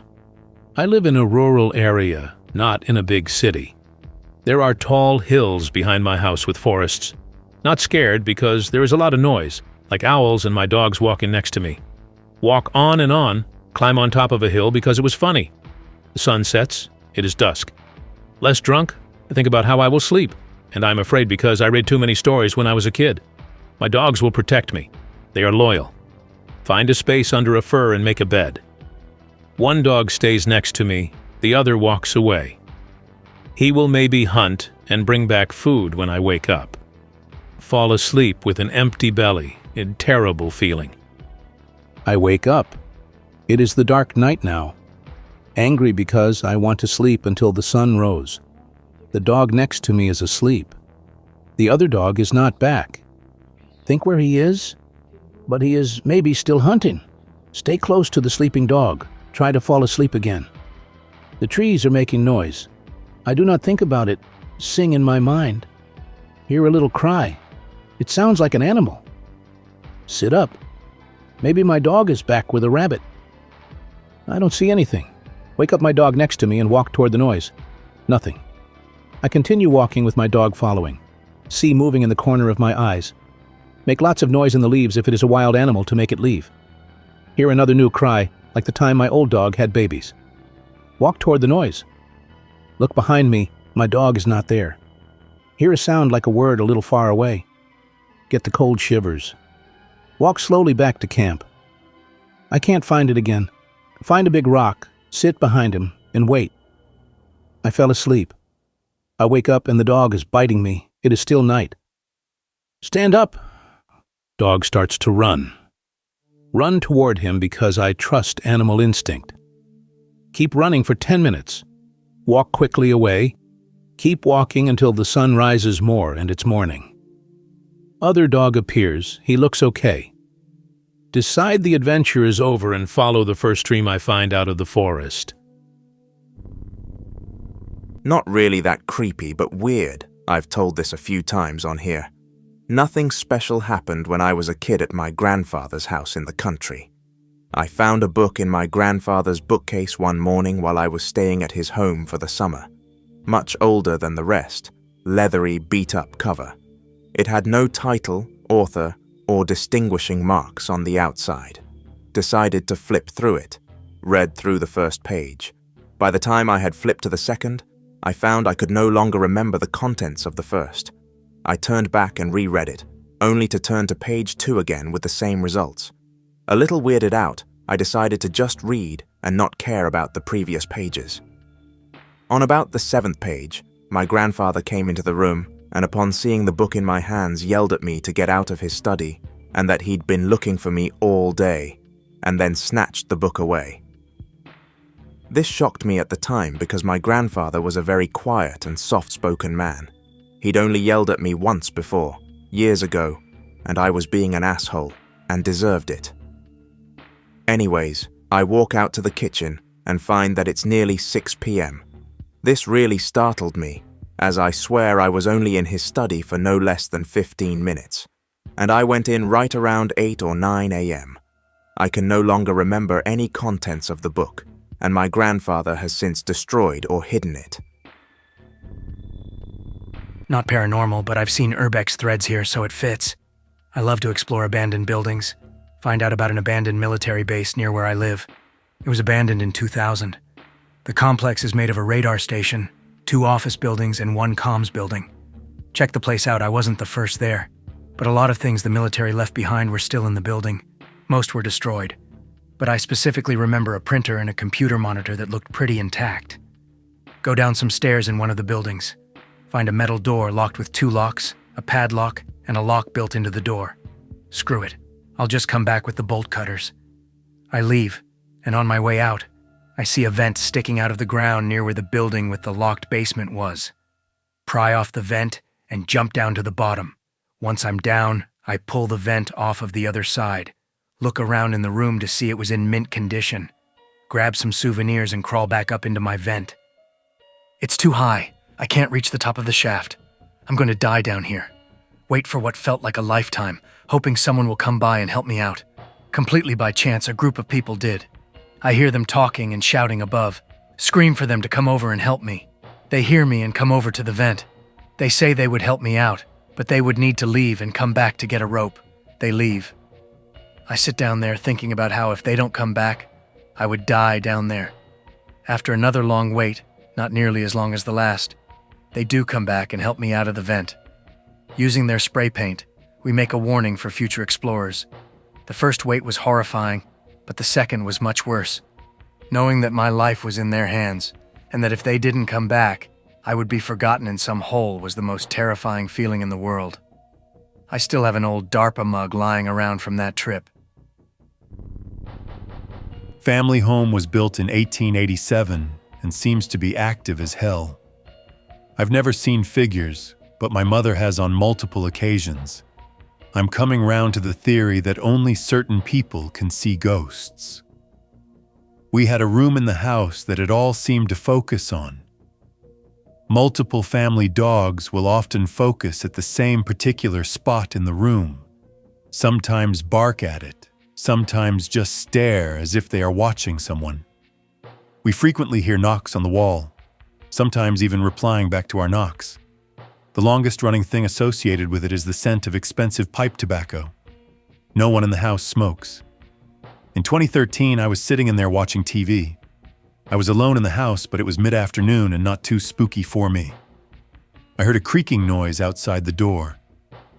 I live in a rural area, not in a big city. There are tall hills behind my house with forests. Not scared because there is a lot of noise, like owls and my dogs walking next to me. Walk on and on, climb on top of a hill because it was funny. The sun sets, it is dusk. Less drunk, I think about how I will sleep, and I'm afraid because I read too many stories when I was a kid. My dogs will protect me. They are loyal. Find a space under a fir and make a bed. One dog stays next to me, the other walks away. He will maybe hunt and bring back food when I wake up. Fall asleep with an empty belly, a terrible feeling. I wake up. It is the dark night now. Angry because I want to sleep until the sun rose. The dog next to me is asleep. The other dog is not back. Think where he is? But he is maybe still hunting. Stay close to the sleeping dog. Try to fall asleep again. The trees are making noise. I do not think about it. Sing in my mind. Hear a little cry. It sounds like an animal. Sit up. Maybe my dog is back with a rabbit. I don't see anything. Wake up my dog next to me and walk toward the noise. Nothing. I continue walking with my dog following. See moving in the corner of my eyes. Make lots of noise in the leaves if it is a wild animal to make it leave. Hear another new cry, like the time my old dog had babies. Walk toward the noise. Look behind me, my dog is not there. Hear a sound like a word a little far away. Get the cold shivers. Walk slowly back to camp. I can't find it again. Find a big rock, sit behind him, and wait. I fell asleep. I wake up and the dog is biting me. It is still night. Stand up. Dog starts to run. Run toward him because I trust animal instinct. Keep running for 10 minutes. Walk quickly away. Keep walking until the sun rises more and it's morning. Other dog appears. He looks okay. Decide the adventure is over and follow the first stream I find out of the forest. Not really that creepy, but weird. I've told this a few times on here. Nothing special happened when I was a kid at my grandfather's house in the country. I found a book in my grandfather's bookcase one morning while I was staying at his home for the summer. Much older than the rest, leathery, beat-up cover. It had no title, author, or distinguishing marks on the outside. Decided to flip through it. Read through the first page. By the time I had flipped to the second, I found I could no longer remember the contents of the first. I turned back and reread it, only to turn to page 2 again with the same results. A little weirded out, I decided to just read and not care about the previous pages. On about the 7th page, my grandfather came into the room and upon seeing the book in my hands yelled at me to get out of his study and that he'd been looking for me all day, and then snatched the book away. This shocked me at the time because my grandfather was a very quiet and soft-spoken man. He'd only yelled at me once before, years ago, and I was being an asshole, and deserved it. Anyways, I walk out to the kitchen and find that it's nearly 6 p.m. This really startled me, as I swear I was only in his study for no less than 15 minutes, and I went in right around 8 or 9 a.m. I can no longer remember any contents of the book, and my grandfather has since destroyed or hidden it. Not paranormal, but I've seen Urbex's threads here, so it fits. I love to explore abandoned buildings. Find out about an abandoned military base near where I live. It was abandoned in 2000. The complex is made of a radar station, 2 office buildings, and 1 comms building. Checked the place out, I wasn't the first there. But a lot of things the military left behind were still in the building. Most were destroyed. But I specifically remember a printer and a computer monitor that looked pretty intact. Go down some stairs in one of the buildings. Find a metal door locked with 2 locks, a padlock, and a lock built into the door. Screw it. I'll just come back with the bolt cutters. I leave, and on my way out, I see a vent sticking out of the ground near where the building with the locked basement was. Pry off the vent and jump down to the bottom. Once I'm down, I pull the vent off of the other side, look around in the room to see it was in mint condition, grab some souvenirs and crawl back up into my vent. It's too high. I can't reach the top of the shaft. I'm going to die down here. Wait for what felt like a lifetime, hoping someone will come by and help me out. Completely by chance, a group of people did. I hear them talking and shouting above. Scream for them to come over and help me. They hear me and come over to the vent. They say they would help me out, but they would need to leave and come back to get a rope. They leave. I sit down there thinking about how if they don't come back, I would die down there. After another long wait, not nearly as long as the last, they do come back and help me out of the vent. Using their spray paint, we make a warning for future explorers. The first wait was horrifying, but the second was much worse. Knowing that my life was in their hands, and that if they didn't come back, I would be forgotten in some hole was the most terrifying feeling in the world. I still have an old DARPA mug lying around from that trip. Family home was built in 1887 and seems to be active as hell. I've never seen figures, but my mother has on multiple occasions. I'm coming round to the theory that only certain people can see ghosts. We had a room in the house that it all seemed to focus on. Multiple family dogs will often focus at the same particular spot in the room, sometimes bark at it, sometimes just stare as if they are watching someone. We frequently hear knocks on the wall, sometimes even replying back to our knocks. The longest-running thing associated with it is the scent of expensive pipe tobacco. No one in the house smokes. In 2013, I was sitting in there watching TV. I was alone in the house, but it was mid-afternoon and not too spooky for me. I heard a creaking noise outside the door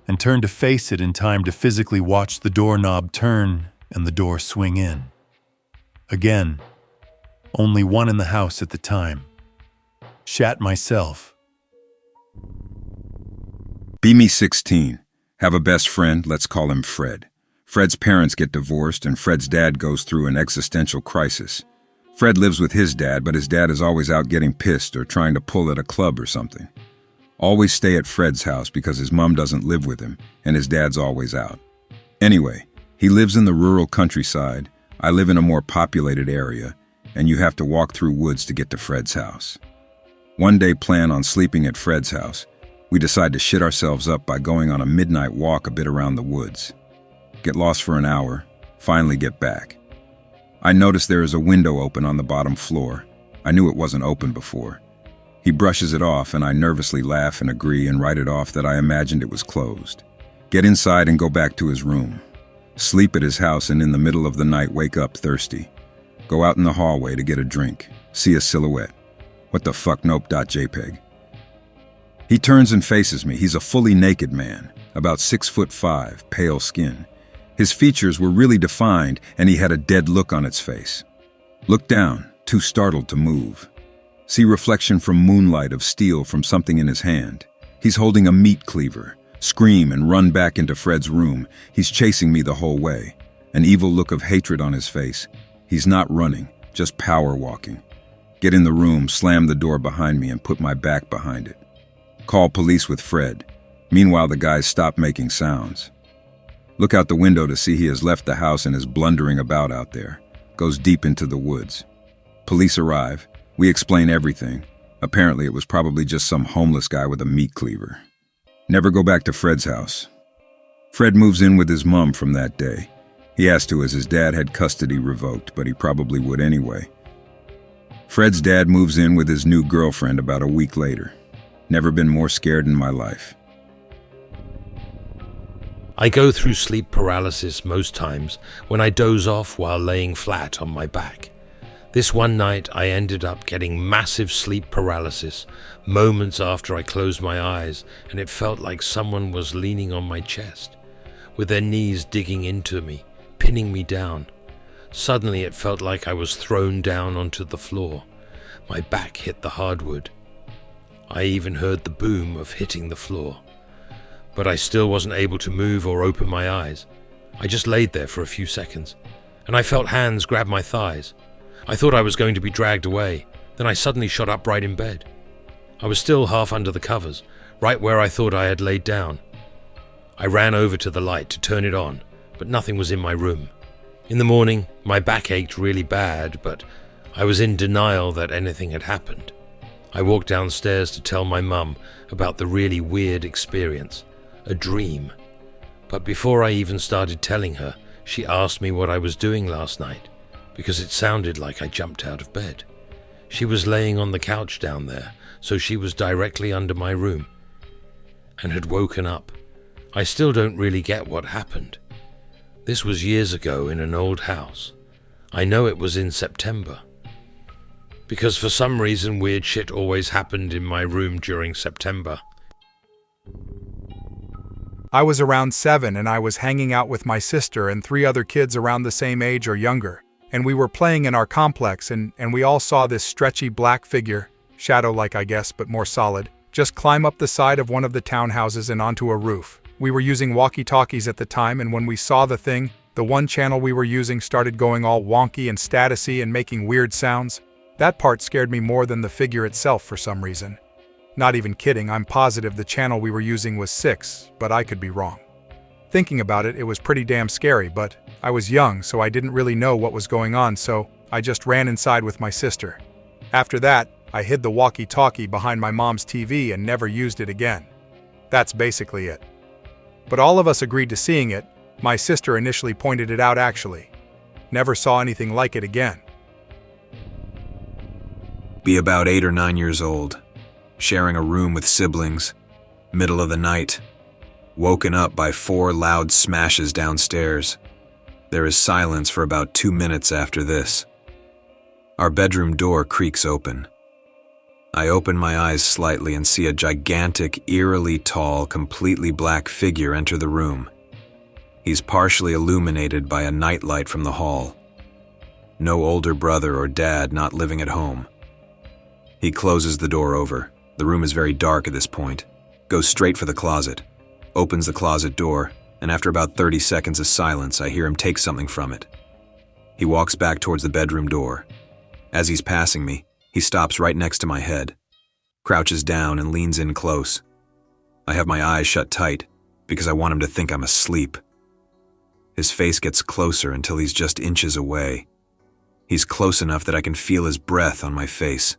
and turned to face it in time to physically watch the doorknob turn and the door swing in. Again, only one in the house at the time. Shat myself. Be me 16. Have a best friend, let's call him Fred. Fred's parents get divorced and Fred's dad goes through an existential crisis. Fred lives with his dad, but his dad is always out getting pissed or trying to pull at a club or something. Always stay at Fred's house because his mom doesn't live with him and his dad's always out. Anyway, he lives in the rural countryside, I live in a more populated area, and you have to walk through woods to get to Fred's house. One day plan on sleeping at Fred's house. We decide to shit ourselves up by going on a midnight walk a bit around the woods. Get lost for an hour, finally get back. I notice there is a window open on the bottom floor. I knew it wasn't open before. He brushes it off and I nervously laugh and agree and write it off that I imagined it was closed. Get inside and go back to his room. Sleep at his house and in the middle of the night wake up thirsty. Go out in the hallway to get a drink. See a silhouette. What the fuck, nope.jpg. He turns and faces me. He's a fully naked man, about 6'5", pale skin. His features were really defined and he had a dead look on its face. Look down, too startled to move. See reflection from moonlight of steel from something in his hand. He's holding a meat cleaver. Scream and run back into Fred's room. He's chasing me the whole way. An evil look of hatred on his face. He's not running, just power walking. Get in the room, slam the door behind me and put my back behind it. Call police with Fred. Meanwhile, the guys stop making sounds. Look out the window to see he has left the house and is blundering about out there. Goes deep into the woods. Police arrive. We explain everything. Apparently it was probably just some homeless guy with a meat cleaver. Never go back to Fred's house. Fred moves in with his mom from that day. He has to as his dad had custody revoked, but he probably would anyway. Fred's dad moves in with his new girlfriend about a week later. Never been more scared in my life. I go through sleep paralysis most times when I doze off while laying flat on my back. This one night I ended up getting massive sleep paralysis moments after I closed my eyes, and it felt like someone was leaning on my chest, with their knees digging into me, pinning me down. Suddenly it felt like I was thrown down onto the floor. My back hit the hardwood. I even heard the boom of hitting the floor. But I still wasn't able to move or open my eyes. I just laid there for a few seconds, and I felt hands grab my thighs. I thought I was going to be dragged away. Then I suddenly shot upright in bed. I was still half under the covers, right where I thought I had laid down. I ran over to the light to turn it on, but nothing was in my room. In the morning, my back ached really bad, but I was in denial that anything had happened. I walked downstairs to tell my mum about the really weird experience, a dream. But before I even started telling her, she asked me what I was doing last night, because it sounded like I jumped out of bed. She was laying on the couch down there, so she was directly under my room, and had woken up. I still don't really get what happened. This was years ago in an old house. I know it was in September, because for some reason weird shit always happened in my room during September. I was around 7 and I was hanging out with my sister and 3 other kids around the same age or younger. And we were playing in our complex, and we all saw this stretchy black figure, shadow-like I guess, but more solid, just climb up the side of one of the townhouses and onto a roof. We were using walkie-talkies at the time, and when we saw the thing, the one channel we were using started going all wonky and statusy and making weird sounds. That part scared me more than the figure itself for some reason. Not even kidding, I'm positive the channel we were using was 6, but I could be wrong. Thinking about it, it was pretty damn scary, but I was young, so I didn't really know what was going on, so I just ran inside with my sister. After that, I hid the walkie-talkie behind my mom's TV and never used it again. That's basically it. But all of us agreed to seeing it. My sister initially pointed it out actually. Never saw anything like it again. Be about 8 or 9 years old, sharing a room with siblings, middle of the night, woken up by 4 loud smashes downstairs. There is silence for about 2 minutes after this. Our bedroom door creaks open. I open my eyes slightly and see a gigantic, eerily tall, completely black figure enter the room. He's partially illuminated by a nightlight from the hall. No older brother or dad not living at home. He closes the door over. The room is very dark at this point. Goes straight for the closet. Opens the closet door, and after about 30 seconds of silence, I hear him take something from it. He walks back towards the bedroom door. As he's passing me, he stops right next to my head, crouches down and leans in close. I have my eyes shut tight because I want him to think I'm asleep. His face gets closer until he's just inches away. He's close enough that I can feel his breath on my face.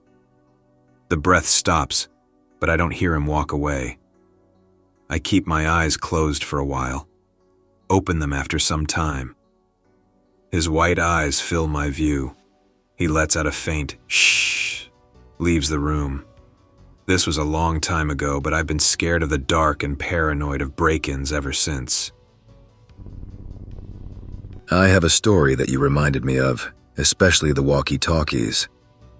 The breath stops, but I don't hear him walk away. I keep my eyes closed for a while, open them after some time. His white eyes fill my view. He lets out a faint shh, leaves the room. This was a long time ago, but I've been scared of the dark and paranoid of break-ins ever since. I have a story that you reminded me of, especially the walkie-talkies.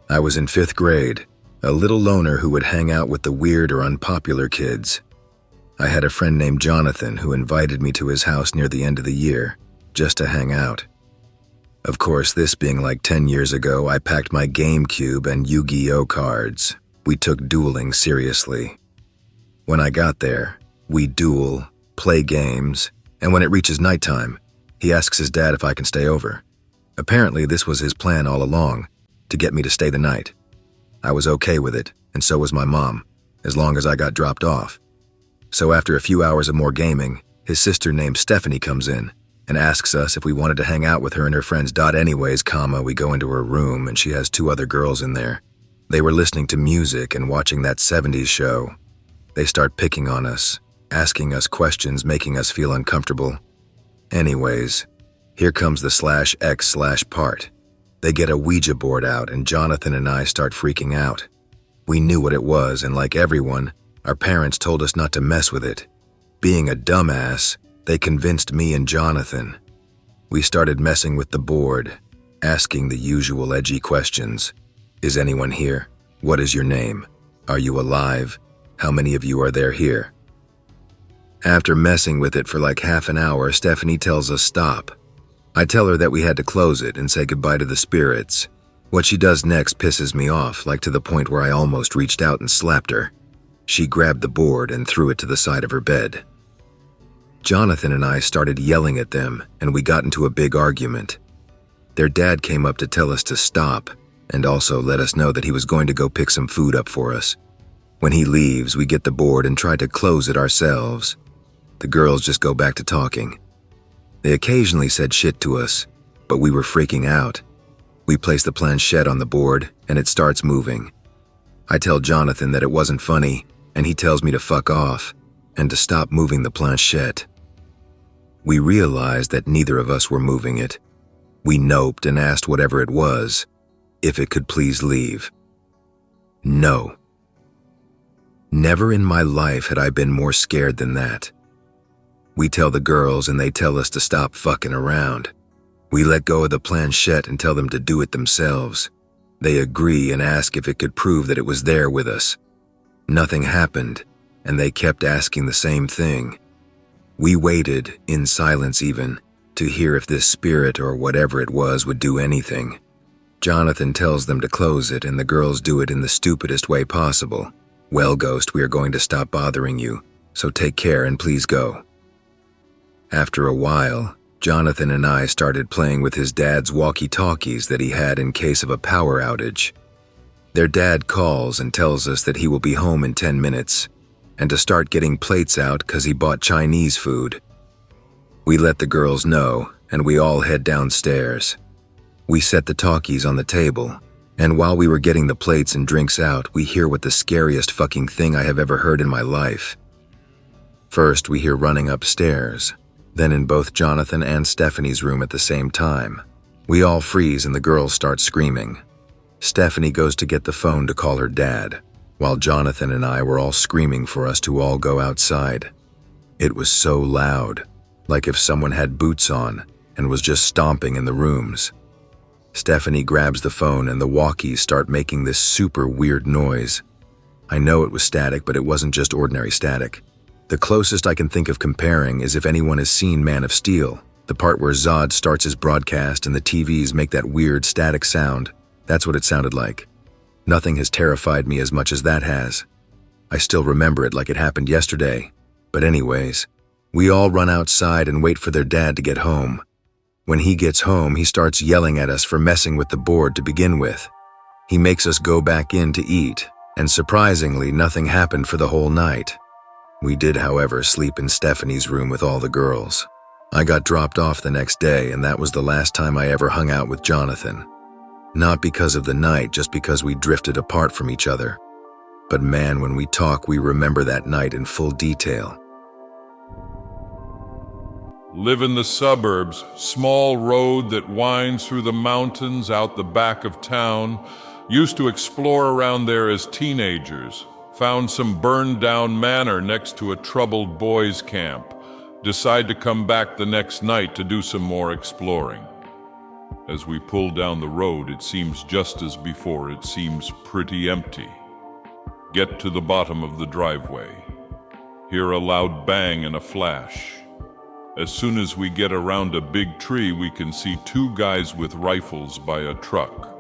I was in 5th grade, a little loner who would hang out with the weird or unpopular kids. I had a friend named Jonathan who invited me to his house near the end of the year, just to hang out. Of course, this being like 10 years ago, I packed my GameCube and Yu-Gi-Oh cards. We took dueling seriously. When I got there, we duel, play games, and when it reaches nighttime, he asks his dad if I can stay over. Apparently, this was his plan all along, to get me to stay the night. I was okay with it, and so was my mom, as long as I got dropped off. So after a few hours of more gaming, his sister named Stephanie comes in and asks us if we wanted to hang out with her and her friends. Anyways, we go into her room and she has 2 other girls in there. They were listening to music and watching that 70s show. They start picking on us, asking us questions, making us feel uncomfortable. Anyways, here comes the /X/part. They get a Ouija board out and Jonathan and I start freaking out. We knew what it was, and like everyone, our parents told us not to mess with it. Being a dumbass, they convinced me and Jonathan. We started messing with the board, asking the usual edgy questions. Is anyone here? What is your name? Are you alive? How many of you are there here? After messing with it for like half an hour, Stephanie tells us stop. I tell her that we had to close it and say goodbye to the spirits. What she does next pisses me off, like to the point where I almost reached out and slapped her. She grabbed the board and threw it to the side of her bed. Jonathan and I started yelling at them, and we got into a big argument. Their dad came up to tell us to stop, and also let us know that he was going to go pick some food up for us. When he leaves, we get the board and try to close it ourselves. The girls just go back to talking. They occasionally said shit to us, but we were freaking out. We place the planchette on the board, and it starts moving. I tell Jonathan that it wasn't funny, and he tells me to fuck off, and to stop moving the planchette. We realized that neither of us were moving it. We noped and asked whatever it was, if it could please leave. No. Never in my life had I been more scared than that. We tell the girls and they tell us to stop fucking around. We let go of the planchette and tell them to do it themselves. They agree and ask if it could prove that it was there with us. Nothing happened, and they kept asking the same thing. We waited, in silence even, to hear if this spirit or whatever it was would do anything. Jonathan tells them to close it, and the girls do it in the stupidest way possible. Well, Ghost, we are going to stop bothering you, so take care and please go. After a while, Jonathan and I started playing with his dad's walkie-talkies that he had in case of a power outage. Their dad calls and tells us that he will be home in 10 minutes, and to start getting plates out because he bought Chinese food. We let the girls know, and we all head downstairs. We set the talkies on the table, and while we were getting the plates and drinks out, we hear what the scariest fucking thing I have ever heard in my life. First, we hear running upstairs, then in both Jonathan and Stephanie's room at the same time. We all freeze and the girls start screaming. Stephanie goes to get the phone to call her dad, while Jonathan and I were all screaming for us to all go outside. It was so loud, like if someone had boots on and was just stomping in the rooms. Stephanie grabs the phone and the walkies start making this super weird noise. I know it was static, but it wasn't just ordinary static. The closest I can think of comparing is if anyone has seen Man of Steel, the part where Zod starts his broadcast and the TVs make that weird static sound. That's what it sounded like. Nothing has terrified me as much as that has. I still remember it like it happened yesterday. But anyways, we all run outside and wait for their dad to get home. When he gets home, he starts yelling at us for messing with the board to begin with. He makes us go back in to eat, and surprisingly, nothing happened for the whole night. We did, however, sleep in Stephanie's room with all the girls. I got dropped off the next day, and that was the last time I ever hung out with Jonathan. Not because of the night, just because we drifted apart from each other. But man, when we talk, we remember that night in full detail. Live in the suburbs, small road that winds through the mountains out the back of town. Used to explore around there as teenagers. Found some burned-down manor next to a troubled boys' camp. Decide to come back the next night to do some more exploring. As we pull down the road, it seems just as before, it seems pretty empty. Get to the bottom of the driveway. Hear a loud bang and a flash. As soon as we get around a big tree, we can see two guys with rifles by a truck.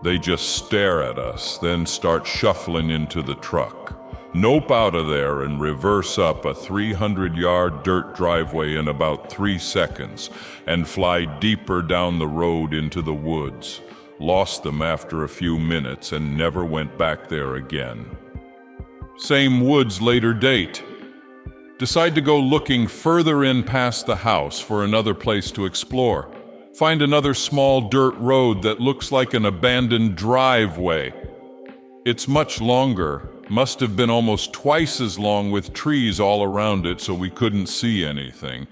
They just stare at us, then start shuffling into the truck. Nope out of there and reverse up a 300-yard dirt driveway in about 3 seconds and fly deeper down the road into the woods. Lost them after a few minutes and never went back there again. Same woods later date. Decide to go looking further in past the house for another place to explore. Find another small dirt road that looks like an abandoned driveway. It's much longer, must have been almost twice as long with trees all around it so we couldn't see anything.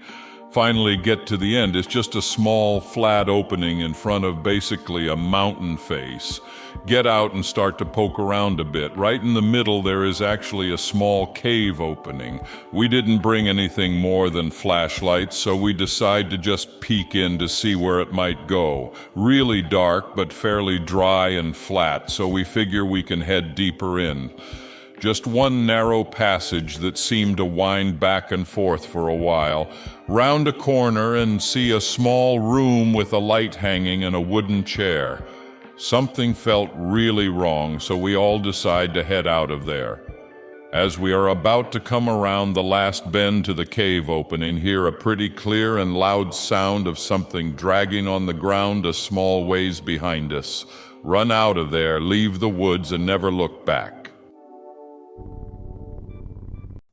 finally get to the end. It's just a small, flat opening in front of basically a mountain face. Get out and start to poke around a bit. Right in the middle, there is actually a small cave opening. We didn't bring anything more than flashlights, so we decide to just peek in to see where it might go. Really dark, but fairly dry and flat, so we figure we can head deeper in. Just one narrow passage that seemed to wind back and forth for a while. Round a corner and see a small room with a light hanging and a wooden chair. Something felt really wrong, so we all decide to head out of there. As we are about to come around the last bend to the cave opening, hear a pretty clear and loud sound of something dragging on the ground a small ways behind us. Run out of there, leave the woods, and never look back.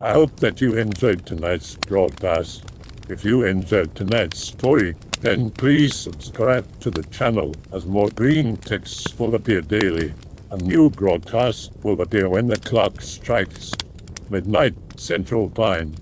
I hope that you enjoyed tonight's broadcast. If you enjoyed tonight's story, then please subscribe to the channel, as more Greentext will appear daily. A new broadcast will appear when the clock strikes midnight Central Time.